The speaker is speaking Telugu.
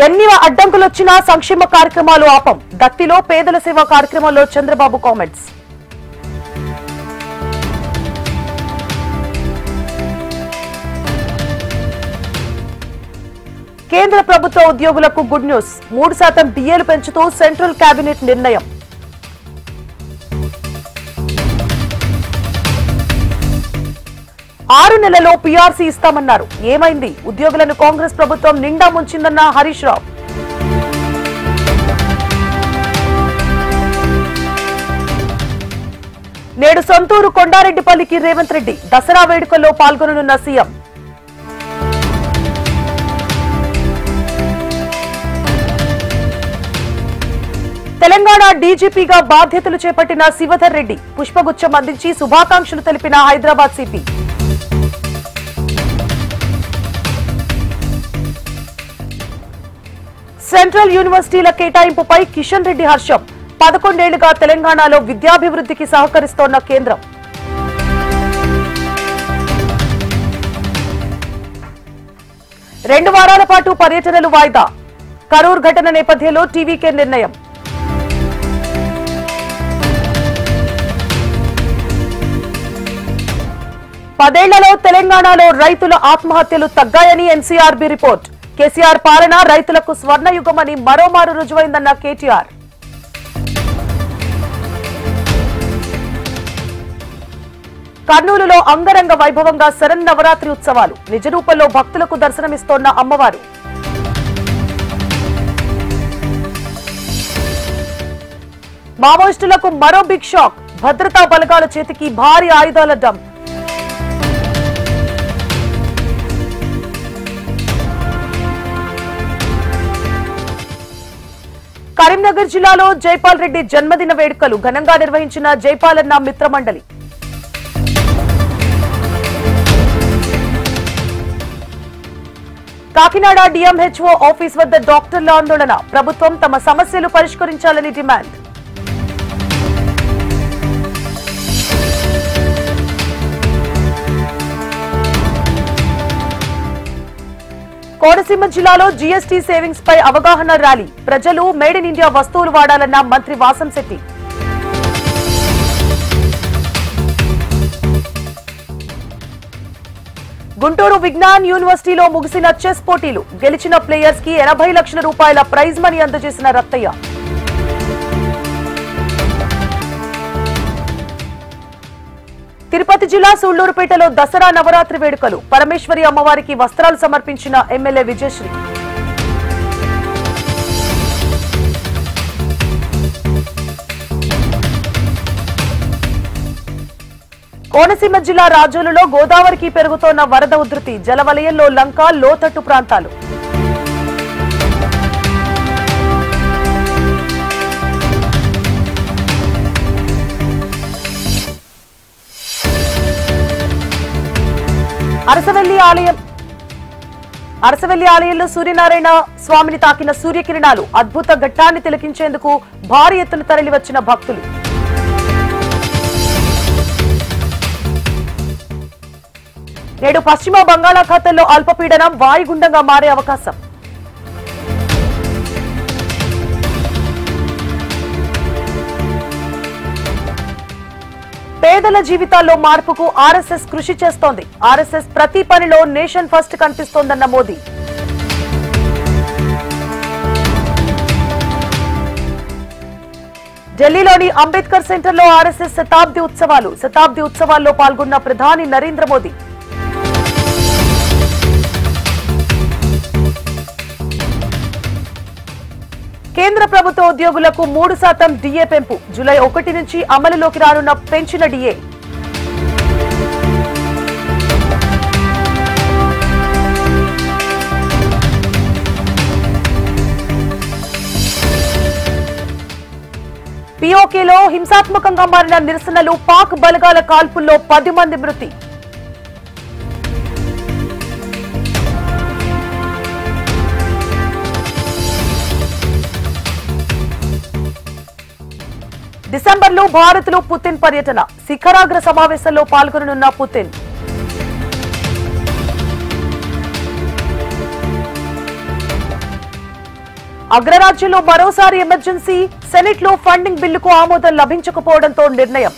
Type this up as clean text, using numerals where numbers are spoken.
ఎన్ని అడ్డంకులొచ్చినా సంక్షేమ కార్యక్రమాలు ఆపం. దత్తిలో పేదల సేవా కార్యక్రమంలో చంద్రబాబు కామెంట్స్. కేంద్ర ప్రభుత్వ ఉద్యోగులకు గుడ్ న్యూస్. 3% డిఏలు పెంచుతూ సెంట్రల్ కేబినెట్ నిర్ణయం. ఆరు నెలలో పీఆర్సీ ఇస్తామన్నారు. ఏమైంది? ఉద్యోగులను కాంగ్రెస్ ప్రభుత్వం నిండా ముంచిందన్న హరీష్ రావు. నేడు సొంతూరు కొండారెడ్డిపల్లికి రేవంత్ రెడ్డి. దసరా వేడుకల్లో పాల్గొననున్న సీఎం. తెలంగాణ డీజీపీగా బాధ్యతలు చేపట్టిన శివధర్ రెడ్డి. పుష్పగుచ్చం అందించి శుభాకాంక్షలు తెలిపిన హైదరాబాద్ సిపి. సెంట్రల్ యూనివర్సిటీల కేటాయింపుపై కిషన్ రెడ్డి హర్షం. 11 ఏళ్లుగా తెలంగాణలో విద్యాభివృద్ధికి సహకరిస్తోన్న కేంద్రం. రెండు వారాల పాటు పర్యటనలు వాయిదా. కరూర్ ఘటన నేపథ్యంలో టీవీకే నిర్ణయం. పదేళ్లలో తెలంగాణలో రైతుల ఆత్మహత్యలు తగ్గాయని ఎన్సీఆర్బీ రిపోర్ట్. కేసీఆర్ పాలన రైతులకు స్వర్ణయుగమని మరోమారు రుజువైందన్న కేటీఆర్. కర్నూలులో అంగరంగ వైభవంగా శరన్నవరాత్రి ఉత్సవాలు. నిజరూపంలో భక్తులకు దర్శనమిస్తోన్న అమ్మవారు. మావోయిస్టులకు మరో బిగ్ షాక్. భద్రతా బలగాల చేతికి భారీ ఆయుధాల డంప్. కరీంనగర్ జిల్లాలో జైపాల్ రెడ్డి జన్మదిన వేడుకలు ఘనంగా నిర్వహించిన జైపాలన్న మిత్రమండలి. కాకినాడ డిఎంహెచ్ఓ ఆఫీస్ వద్ద డాక్టర్ల ఆందోళన. ప్రభుత్వం తమ సమస్యలు పరిష్కరించాలని డిమాండ్. కోనసీమ జిల్లాలో జీఎస్టీ సేవింగ్స్ పై అవగాహన ర్యాలీ. ప్రజలు మేడ్ ఇన్ ఇండియా వస్తువులు వాడాలన్న మంత్రి వాసంశెట్టి. గుంటూరు విజ్ఞాన్ యూనివర్సిటీలో ముగిసిన చెస్ పోటీలు. గెలిచిన ప్లేయర్స్ కి 80 లక్షల రూపాయల ప్రైజ్ మనీ అందజేసిన రత్తయ్య. తిరుపతి జిల్లా సూళ్లూరుపేటలో దసరా నవరాత్రి వేడుకలు. పరమేశ్వరి అమ్మవారికి వస్త్రాలు సమర్పించిన ఎమ్మెల్యే విజయశ్రీ. కోనసీమ జిల్లా రాజోలులో గోదావరికి పెరుగుతోన్న వరద ఉధృతి. జలవలయంలో లంక, లోతట్టు ప్రాంతాలు. అరసవెల్లి ఆలయంలో సూర్యనారాయణ స్వామిని తాకిన సూర్యకిరణాలు. అద్భుత ఘట్టాన్ని తిలకించేందుకు భారీ ఎత్తున తరలివచ్చిన భక్తులు. నేడు పశ్చిమ బంగాళాఖాతంలో అల్పపీడనం వాయుగుండంగా మారే అవకాశం. పేదల జీవితాల్లో మార్పుకు ఆర్ఎస్ఎస్ కృషి చేస్తోంది. ఆర్ఎస్ఎస్ ప్రతి పనిలో నేషన్ ఫస్ట్ కనిపిస్తోందన్న మోదీ. ఢిల్లీలోని అంబేద్కర్ సెంటర్లో ఆర్ఎస్ఎస్ శతాబ్ది ఉత్సవాలు. శతాబ్ది ఉత్సవాల్లో పాల్గొన్న ప్రధాని నరేంద్ర మోదీ. కేంద్ర ప్రభుత్వ ఉద్యోగులకు 3% డిఏ పెంపు. జూలై 1 నుంచి అమలులోకి రానున్న పెంచిన డిఏ. పీఓకేలో హింసాత్మకంగా మారిన నిరసనలు. పాక్ బలగాల కాల్పుల్లో 10 మంది మృతి. డిసెంబర్లో భారత్లో పుతిన్ పర్యటన. శిఖరాగ్ర సమావేశంలో పాల్గొననున్న పుతిన్. అగ్రరాజ్యంలో మరోసారి ఎమర్జెన్సీ, సెనెట్ లో ఫండింగ్ బిల్లుకు ఆమోదం లభించకపోవడంతో నిర్ణయం.